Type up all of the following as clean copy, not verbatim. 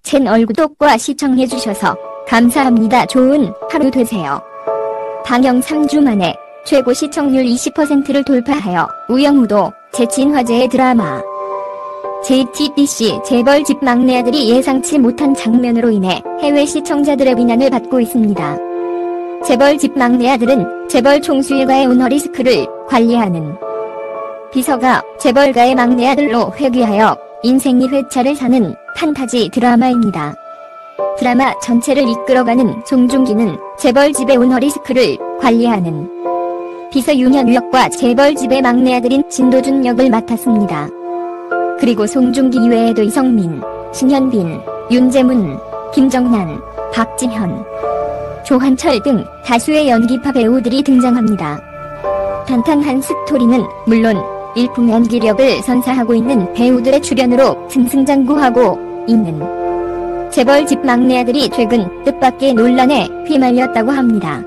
채널 구독과 시청해주셔서 감사합니다. 좋은 하루 되세요. 방영 3주 만에 최고 시청률 20%를 돌파하여 우영우도 재친 화제의 드라마. JTBC 재벌집 막내 아들이 예상치 못한 장면으로 인해 해외 시청자들의 비난을 받고 있습니다. 재벌집 막내 아들은 재벌 총수일가의 오너리스크를 관리하는 비서가 재벌가의 막내 아들로 회귀하여 인생 2회차를 사는 판타지 드라마입니다. 드라마 전체를 이끌어가는 송중기는 재벌집의 오너리스크를 관리하는 비서 윤현우 역과 재벌집의 막내 아들인 진도준 역을 맡았습니다. 그리고 송중기 이외에도 이성민, 신현빈, 윤재문, 김정난, 박진현, 조한철 등 다수의 연기파 배우들이 등장합니다. 탄탄한 스토리는 물론 일품 연기력을 선사하고 있는 배우들의 출연으로 승승장구하고 있는 재벌집 막내 아들이 최근 뜻밖의 논란에 휘말렸다고 합니다.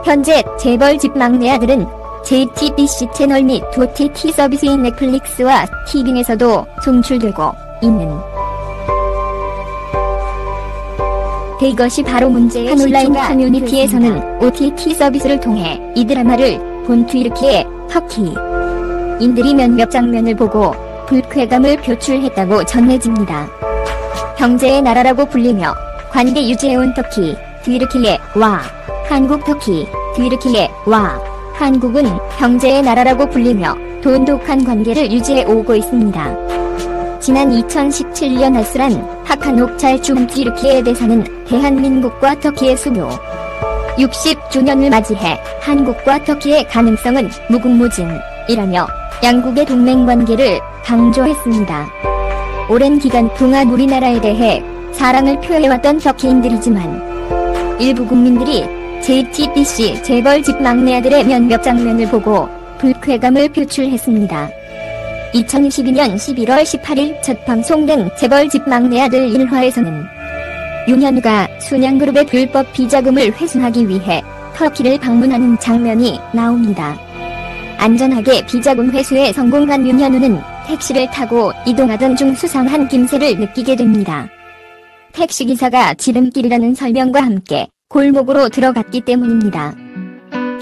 현재 재벌집 막내 아들은 JTBC 채널 및 OTT 서비스인 넷플릭스와 티빙에서도 송출되고 있는 이것이 바로 문제의 한 온라인 커뮤니티에서는 OTT 서비스를 통해 이 드라마를 본 튀르키예, 터키인들이 몇몇 장면을 보고 불쾌감을 표출했다고 전해집니다. 경제의 나라라고 불리며 관계 유지해온 터키, 튀르키예와 한국 터키, 튀르키예와 한국은 경제의 나라라고 불리며 돈독한 관계를 유지해오고 있습니다. 지난 2017년 아스란 하칸옥 잘춤 튀르키예 대사는 대한민국과 터키의 수교 60주년을 맞이해 한국과 터키의 가능성은 무궁무진이라며 양국의 동맹관계를 강조했습니다. 오랜 기간 동안 우리나라에 대해 사랑을 표해왔던 터키인들이지만 일부 국민들이 JTBC 재벌집 막내 아들의 몇몇 장면을 보고 불쾌감을 표출했습니다. 2022년 11월 18일 첫 방송된 재벌집 막내 아들 1화에서는 윤현우가 순양그룹의 불법 비자금을 회수하기 위해 터키를 방문하는 장면이 나옵니다. 안전하게 비자금 회수에 성공한 윤현우는 택시를 타고 이동하던 중 수상한 김새를 느끼게 됩니다. 택시기사가 지름길이라는 설명과 함께 골목으로 들어갔기 때문입니다.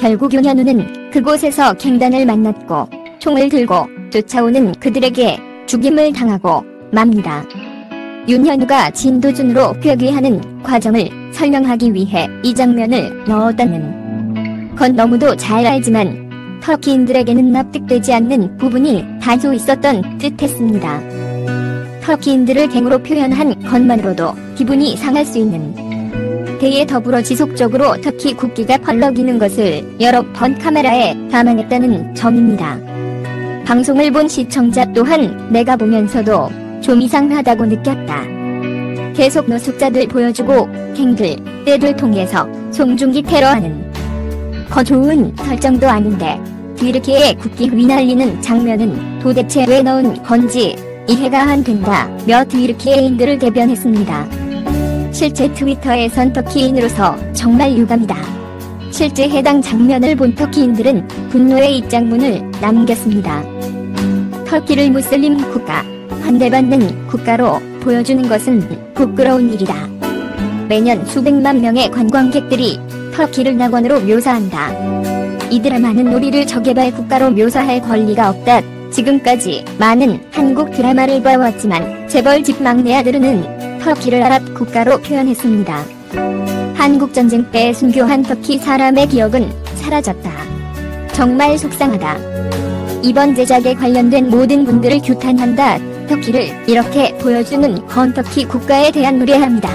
결국 윤현우는 그곳에서 갱단을 만났고 총을 들고 쫓아오는 그들에게 죽임을 당하고 맙니다. 윤현우가 진도준으로 회귀하는 과정을 설명하기 위해 이 장면을 넣었다는 건 너무도 잘 알지만 터키인들에게는 납득되지 않는 부분이 다소 있었던 듯했습니다. 터키인들을 갱으로 표현한 것만으로도 기분이 상할 수 있는 때에 더불어 지속적으로 터키 국기가 펄럭이는 것을 여러 번 카메라에 담아냈다는 점입니다. 방송을 본 시청자 또한 내가 보면서도 좀 이상하다고 느꼈다. 계속 노숙자들 보여주고 갱들, 떼들 통해서 송중기 테러하는 거 좋은 설정도 아닌데 튀르키예의 국기 휘날리는 장면은 도대체 왜 넣은 건지 이해가 안 된다며 튀르키예인들을 대변했습니다. 실제 트위터에선 터키인으로서 정말 유감이다. 실제 해당 장면을 본 터키인들은 분노의 입장문을 남겼습니다. 터키를 무슬림 국가, 환대받는 국가로 보여주는 것은 부끄러운 일이다. 매년 수백만 명의 관광객들이 터키를 낙원으로 묘사한다. 이 드라마는 우리를 저개발 국가로 묘사할 권리가 없다. 지금까지 많은 한국 드라마를 봐왔지만 재벌집 막내 아들은 터키를 아랍 국가로 표현했습니다. 한국전쟁 때 순교한 터키 사람의 기억은 사라졌다. 정말 속상하다. 이번 제작에 관련된 모든 분들을 규탄한다. 터키를 이렇게 보여주는 건 터키 국가에 대한 무례함이다.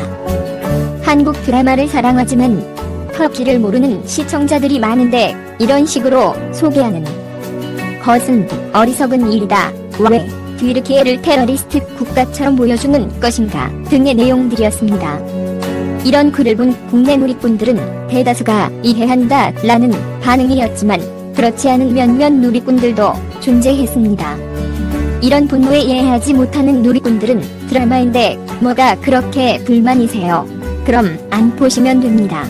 한국 드라마를 사랑하지만 터키를 모르는 시청자들이 많은데 이런 식으로 소개하는 것은 어리석은 일이다. 왜 튀르키예를 테러리스트 국가처럼 보여주는 것인가 등의 내용들이었습니다. 이런 글을 본 국내 누리꾼들은 대다수가 이해한다 라는 반응이었지만 그렇지 않은 몇몇 누리꾼들도 존재했습니다. 이런 분노에 이해하지 못하는 누리꾼들은 드라마인데 뭐가 그렇게 불만이세요? 그럼 안 보시면 됩니다.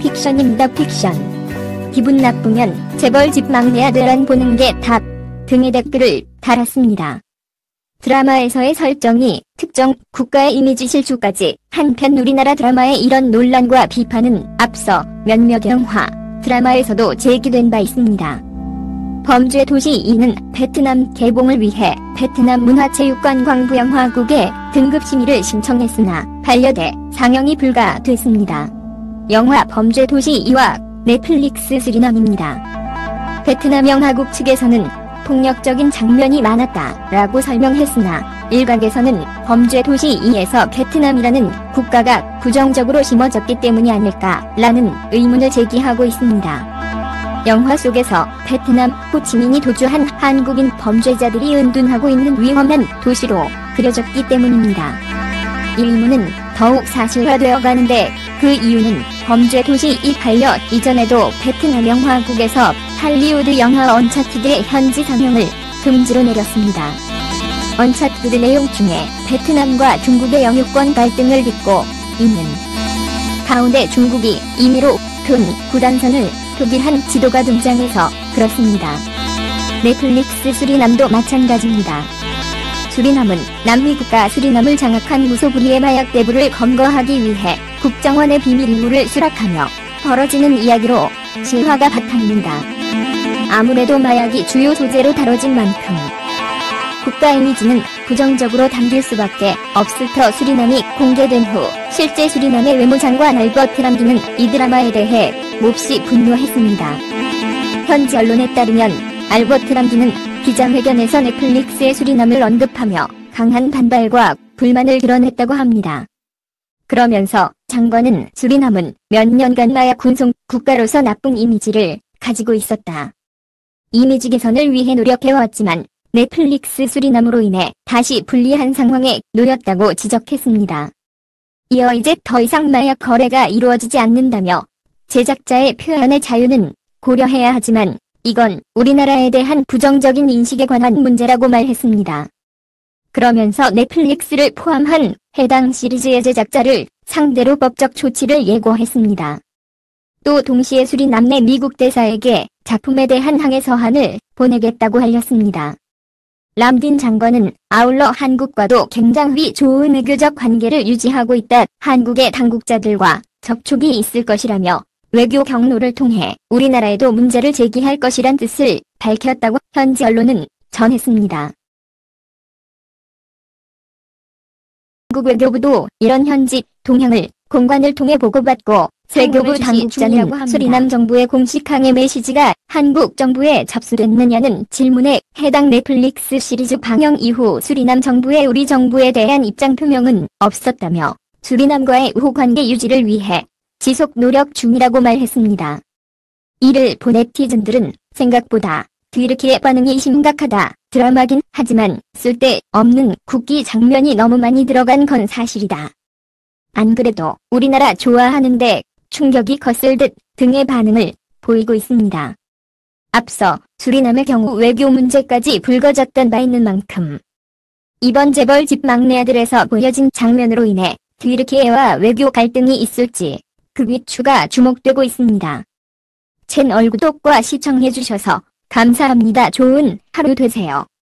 픽션입니다. 픽션. 기분 나쁘면 재벌집 막내 아들 안 보는 게 답 등의 댓글을 달았습니다. 드라마에서의 설정이 특정 국가의 이미지 실추까지. 한편 우리나라 드라마의 이런 논란과 비판은 앞서 몇몇 영화, 드라마에서도 제기된 바 있습니다. 범죄도시 2는 베트남 개봉을 위해 베트남 문화체육관광부영화국에 등급심의를 신청했으나 반려돼 상영이 불가됐습니다. 영화 범죄도시 2와 넷플릭스 수리남입니다. 베트남 영화국 측에서는 폭력적인 장면이 많았다라고 설명했으나 일각에서는 범죄도시 2에서 베트남이라는 국가가 부정적으로 심어졌기 때문이 아닐까라는 의문을 제기하고 있습니다. 영화 속에서 베트남 호치민이 도주한 한국인 범죄자들이 은둔하고 있는 위험한 도시로 그려졌기 때문입니다. 이 의문은 더욱 사실화되어 가는데 그 이유는 범죄도시 2 반려 이전에도 베트남 영화국에서 할리우드 영화 언차티드의 현지 상영을 금지로 내렸습니다. 언차티드 내용 중에 베트남과 중국의 영유권 갈등을 빚고 있는 가운데 중국이 임의로 큰 구단선을 표기한 지도가 등장해서 그렇습니다. 넷플릭스 수리남도 마찬가지입니다. 수리남은 남미 국가 수리남을 장악한 무소불위의 마약 대부를 검거하기 위해 국정원의 비밀 임무를 수락하며 벌어지는 이야기로 실화가 바탕입니다. 아무래도 마약이 주요 소재로 다뤄진 만큼 국가 이미지는 부정적으로 담길 수밖에 없을 터 수리남이 공개된 후 실제 수리남의 외무장관 알버트 람디는 이 드라마에 대해 몹시 분노했습니다. 현지 언론에 따르면 알버트 람디는 기자회견에서 넷플릭스의 수리남을 언급하며 강한 반발과 불만을 드러냈다고 합니다. 그러면서 장관은 수리남은 몇 년간 마약 군송 국가로서 나쁜 이미지를 가지고 있었다. 이미지 개선을 위해 노력해왔지만 넷플릭스 수리남으로 인해 다시 불리한 상황에 놓였다고 지적했습니다. 이어 이제 더 이상 마약 거래가 이루어지지 않는다며 제작자의 표현의 자유는 고려해야 하지만 이건 우리나라에 대한 부정적인 인식에 관한 문제라고 말했습니다. 그러면서 넷플릭스를 포함한 해당 시리즈의 제작자를 상대로 법적 조치를 예고했습니다. 또 동시에 수리남 내 미국 대사에게 작품에 대한 항해 서한을 보내겠다고 알렸습니다. 람딘 장관은 아울러 한국과도 굉장히 좋은 외교적 관계를 유지하고 있다. 한국의 당국자들과 접촉이 있을 것이라며 외교 경로를 통해 우리나라에도 문제를 제기할 것이란 뜻을 밝혔다고 현지 언론은 전했습니다. 한국 외교부도 이런 현지 동향을 공관을 통해 보고받고 외교부 당국자는 수리남 정부의 공식 항해 메시지가 한국 정부에 접수됐느냐는 질문에 해당 넷플릭스 시리즈 방영 이후 수리남 정부의 우리 정부에 대한 입장 표명은 없었다며 수리남과의 우호 관계 유지를 위해 지속 노력 중이라고 말했습니다. 이를 본 네티즌들은 생각보다 튀르키예 반응이 심각하다. 드라마긴 하지만 쓸데없는 국기 장면이 너무 많이 들어간 건 사실이다. 안 그래도 우리나라 좋아하는데 충격이 컸을 듯 등의 반응을 보이고 있습니다. 앞서 수리남의 경우 외교 문제까지 불거졌던 바 있는 만큼 이번 재벌집 막내 아들에서 보여진 장면으로 인해 튀르키예와 외교 갈등이 있을지 그 위추가 주목되고 있습니다. 채널 구독과 시청해주셔서 감사합니다. 좋은 하루 되세요.